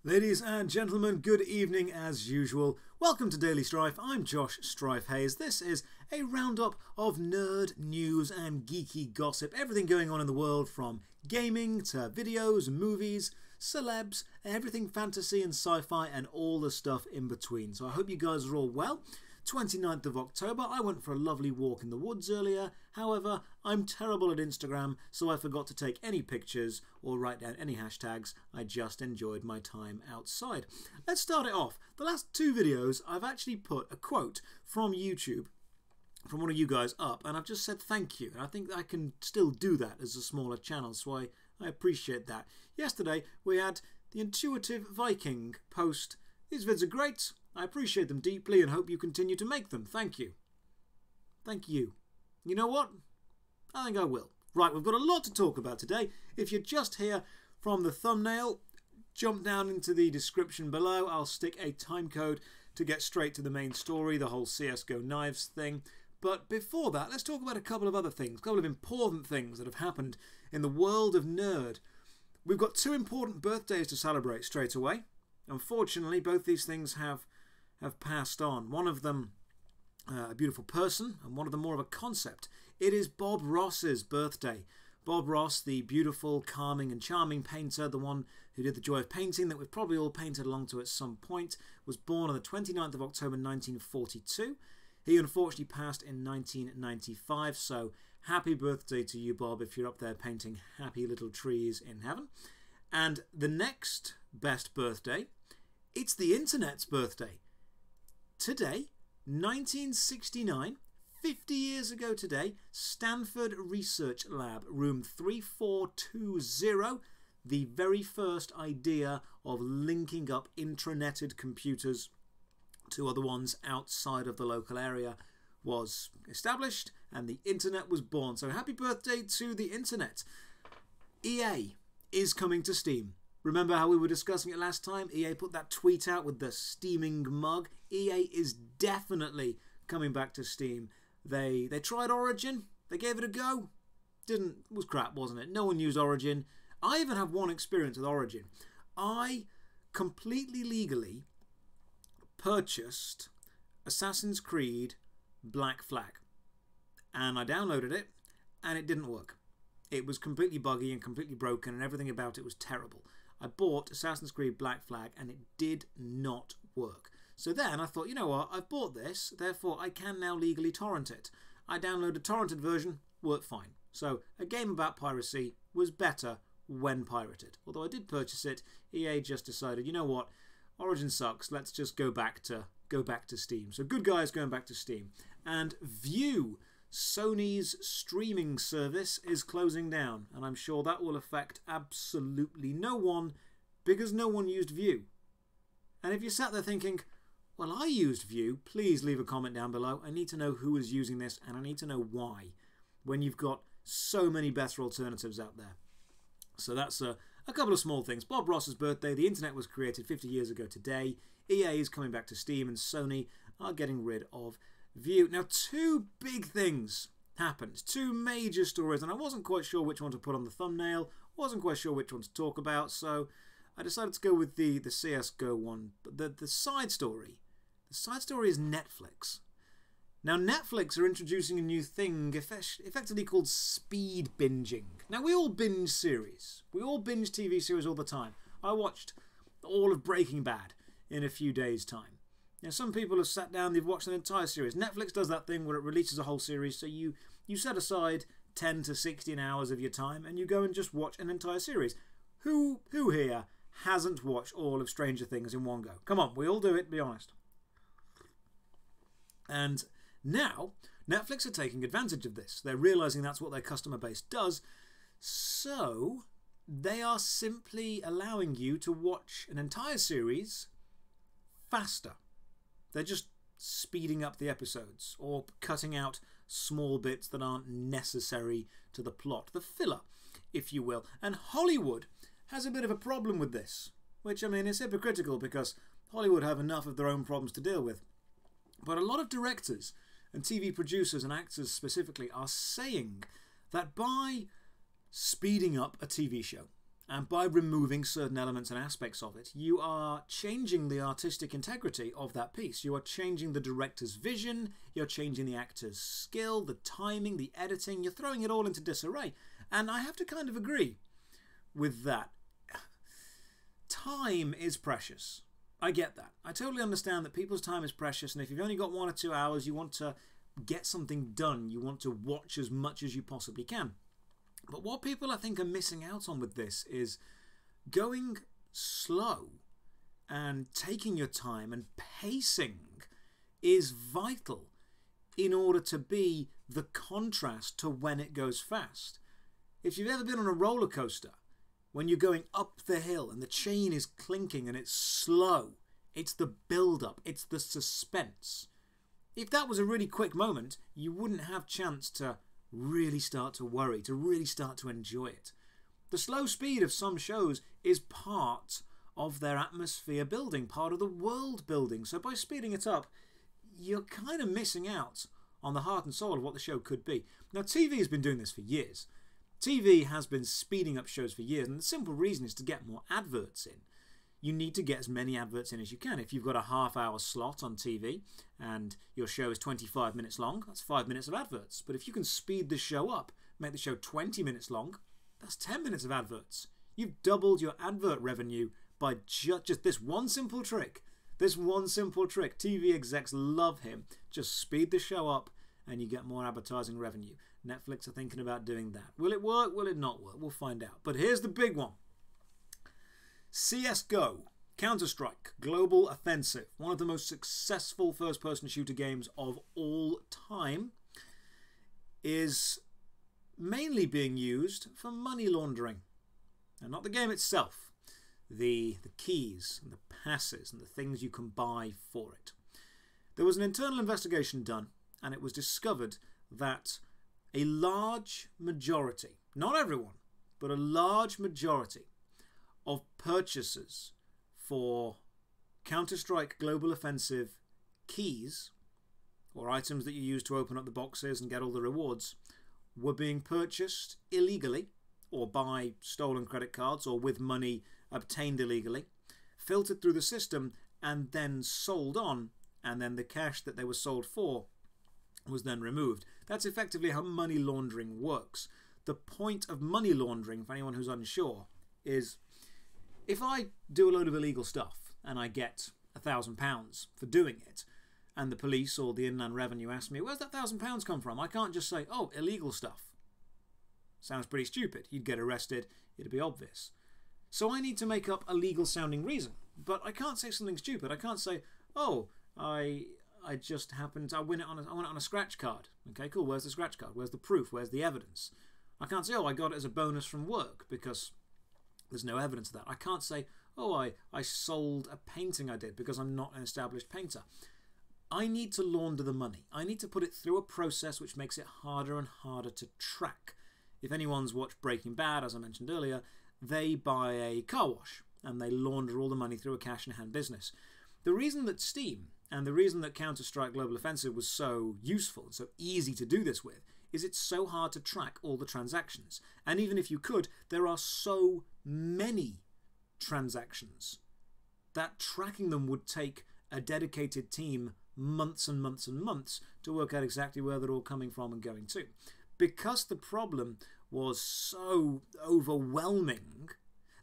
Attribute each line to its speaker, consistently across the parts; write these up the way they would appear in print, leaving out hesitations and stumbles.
Speaker 1: Ladies and gentlemen, good evening as usual. Welcome to Daily Strife. I'm Josh Strife Hayes. This is a roundup of nerd news and geeky gossip. Everything going on in the world, from gaming to videos, movies, celebs, everything fantasy and sci-fi and all the stuff in between. So I hope you guys are all well. 29th of October, I went for a lovely walk in the woods earlier. However, I'm terrible at Instagram, so I forgot to take any pictures or write down any hashtags. I just enjoyed my time outside. Let's start it off. The last two videos, I've actually put a quote from YouTube from one of you guys up, and I've just said thank you. And I think I can still do that as a smaller channel, so I appreciate that. Yesterday, we had the Intuitive Viking post. These vids are great. I appreciate them deeply and hope you continue to make them. Thank you. Thank you. You know what? I think I will. Right, we've got a lot to talk about today. If you're just here from the thumbnail, jump down into the description below. I'll stick a timecode to get straight to the main story, the whole CSGO knives thing. But before that, let's talk about a couple of other things, a couple of important things that have happened in the world of nerd. We've got two important birthdays to celebrate straight away. Unfortunately, both these things have passed on. One of them a beautiful person, and one of them more of a concept. It is Bob Ross's birthday. Bob Ross, the beautiful, calming and charming painter, the one who did The Joy of Painting that we've probably all painted along to at some point, was born on the 29th of October 1942. He unfortunately passed in 1995, so happy birthday to you, Bob, if you're up there painting happy little trees in heaven. And the next best birthday, it's the internet's birthday. Today, 1969, 50 years ago today, Stanford Research Lab, room 3420, the very first idea of linking up intranetted computers to other ones outside of the local area was established, and the internet was born. So happy birthday to the internet. EA is coming to Steam. Remember how we were discussing it last time? EA put that tweet out with the steaming mug. EA is definitely coming back to Steam. They tried Origin. They gave it a go. It was crap, wasn't it? No one used Origin. I even have one experience with Origin. I completely legally purchased Assassin's Creed Black Flag. And I downloaded it, and it didn't work. It was completely buggy and completely broken, and everything about it was terrible. I bought Assassin's Creed Black Flag and it did not work. So then I thought, you know what, I've bought this, therefore I can now legally torrent it. I downloaded a torrented version, worked fine. So a game about piracy was better when pirated. Although I did purchase it, EA just decided, you know what, Origin sucks, let's just go back to Steam. So good guys going back to Steam. And View, Sony's streaming service, is closing down, and I'm sure that will affect absolutely no one because no one used View. And if you sat there thinking, well, I used View, please leave a comment down below. I need to know who is using this, and I need to know why, when you've got so many better alternatives out there. So that's a couple of small things. Bob Ross's birthday, the internet was created 50 years ago today. EA is coming back to Steam, and Sony are getting rid of View. Now, two big things happened, two major stories, and I wasn't quite sure which one to put on the thumbnail, wasn't quite sure which one to talk about, so I decided to go with the CSGO one. But the side story is Netflix. Now, Netflix are introducing a new thing effectively called speed binging. Now, we all binge series. We all binge TV series all the time. I watched all of Breaking Bad in a few days' time. Now, some people have sat down, they've watched an entire series. Netflix does that thing where it releases a whole series, so you set aside 10 to 16 hours of your time and you go and just watch an entire series. Who here hasn't watched all of Stranger Things in one go? Come on, we all do it, be honest. And now, Netflix are taking advantage of this. They're realising that's what their customer base does, so they are simply allowing you to watch an entire series faster. They're just speeding up the episodes or cutting out small bits that aren't necessary to the plot, the filler, if you will. And Hollywood has a bit of a problem with this, which, I mean, is hypocritical because Hollywood have enough of their own problems to deal with. But a lot of directors and TV producers and actors specifically are saying that by speeding up a TV show And by removing certain elements and aspects of it, you are changing the artistic integrity of that piece. You are changing the director's vision, you're changing the actor's skill, the timing, the editing. You're throwing it all into disarray. And I have to kind of agree with that. Time is precious. I get that. I totally understand that people's time is precious, and if you've only got 1 or 2 hours, you want to get something done. You want to watch as much as you possibly can. But what people, I think, are missing out on with this is going slow and taking your time, and pacing is vital in order to be the contrast to when it goes fast. If you've ever been on a roller coaster, when you're going up the hill and the chain is clinking and it's slow, it's the build-up, it's the suspense. If that was a really quick moment, you wouldn't have chance to really start to worry, to really start to enjoy it. The slow speed of some shows is part of their atmosphere building, part of the world building. So by speeding it up, you're kind of missing out on the heart and soul of what the show could be. Now, TV has been doing this for years. TV has been speeding up shows for years, and the simple reason is to get more adverts in. You need to get as many adverts in as you can. If you've got a half-hour slot on TV and your show is 25 minutes long, that's 5 minutes of adverts. But if you can speed the show up, make the show 20 minutes long, that's 10 minutes of adverts. You've doubled your advert revenue by just this one simple trick. This one simple trick. TV execs love him. Just speed the show up and you get more advertising revenue. Netflix are thinking about doing that. Will it work? Will it not work? We'll find out. But here's the big one. CSGO, Counter-Strike, Global Offensive, one of the most successful first-person shooter games of all time, is mainly being used for money laundering. And not the game itself, the keys and the passes and the things you can buy for it. There was an internal investigation done, and it was discovered that a large majority, not everyone, but a large majority of purchases for Counter-Strike Global Offensive keys, or items that you use to open up the boxes and get all the rewards, were being purchased illegally, or by stolen credit cards, or with money obtained illegally, filtered through the system, and then sold on, and then the cash that they were sold for was then removed. That's effectively how money laundering works. The point of money laundering, for anyone who's unsure, is if I do a load of illegal stuff and I get £1,000 for doing it, and the police or the Inland Revenue ask me, where's that £1,000 come from? I can't just say, oh, illegal stuff. Sounds pretty stupid. You'd get arrested. It'd be obvious. So I need to make up a legal sounding reason. But I can't say something stupid. I can't say, oh, I just happened to, I won it on a scratch card. Okay, cool. Where's the scratch card? Where's the proof? Where's the evidence? I can't say, oh, I got it as a bonus from work, because there's no evidence of that. I can't say, oh, I sold a painting I did, because I'm not an established painter. I need to launder the money. I need to put it through a process which makes it harder and harder to track. If anyone's watched Breaking Bad, as I mentioned earlier, they buy a car wash and they launder all the money through a cash-in-hand business. The reason that Steam and the reason that Counter-Strike Global Offensive was so useful and so easy to do this with is it's so hard to track all the transactions. And even if you could, there are so many transactions that tracking them would take a dedicated team months and months and months to work out exactly where they're all coming from and going to. Because the problem was so overwhelming,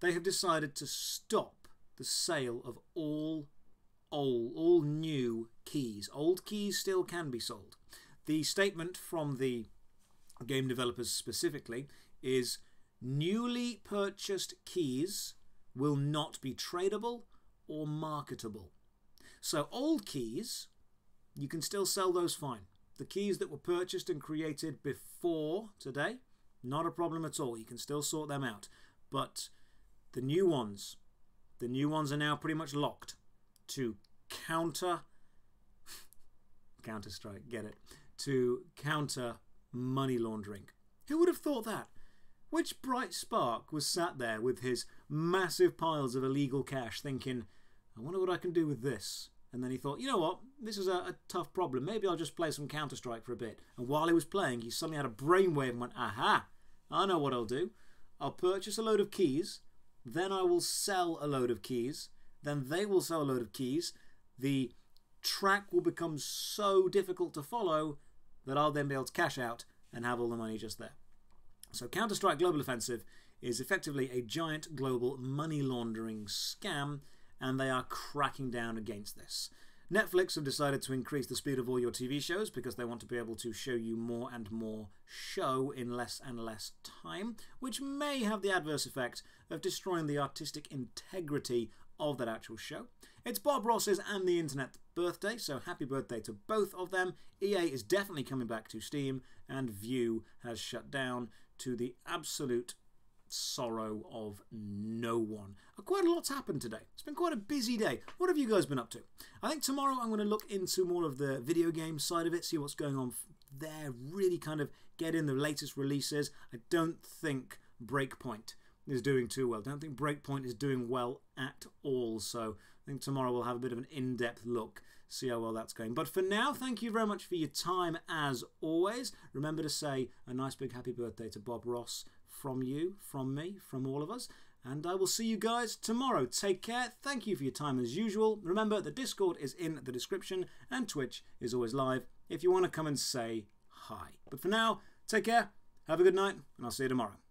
Speaker 1: they have decided to stop the sale of all new keys. Old keys still can be sold. The statement from the game developers specifically is newly purchased keys will not be tradable or marketable. So old keys, you can still sell those fine. The keys that were purchased and created before today, not a problem at all. You can still sort them out. But the new ones are now pretty much locked to Counter-Strike, get it? To counter money laundering. Who would have thought that? Which bright spark was sat there with his massive piles of illegal cash thinking, I wonder what I can do with this? And then he thought, you know what, this is a tough problem. Maybe I'll just play some Counter-Strike for a bit. And while he was playing, he suddenly had a brainwave and went, aha, I know what I'll do. I'll purchase a load of keys, then I will sell a load of keys, then they will sell a load of keys. The track will become so difficult to follow that I'll then be able to cash out and have all the money just there. So Counter-Strike Global Offensive is effectively a giant global money laundering scam, and they are cracking down against this. Netflix have decided to increase the speed of all your TV shows because they want to be able to show you more and more show in less and less time, which may have the adverse effect of destroying the artistic integrity of that actual show. It's Bob Ross's and the internet birthday, so happy birthday to both of them. EA is definitely coming back to Steam, and Vue has shut down, to the absolute sorrow of no one. Quite a lot's happened today. It's been quite a busy day. What have you guys been up to? I think tomorrow I'm going to look into more of the video game side of it, see what's going on there, really kind of get in the latest releases. I don't think Breakpoint is doing too well. I don't think Breakpoint is doing well at all, so I think tomorrow we'll have a bit of an in-depth look, see how well that's going. But for now, thank you very much for your time as always. Remember to say a nice big happy birthday to Bob Ross from you, from me, from all of us. And I will see you guys tomorrow. Take care. Thank you for your time as usual. Remember, the Discord is in the description and Twitch is always live if you want to come and say hi. But for now, take care, have a good night, and I'll see you tomorrow.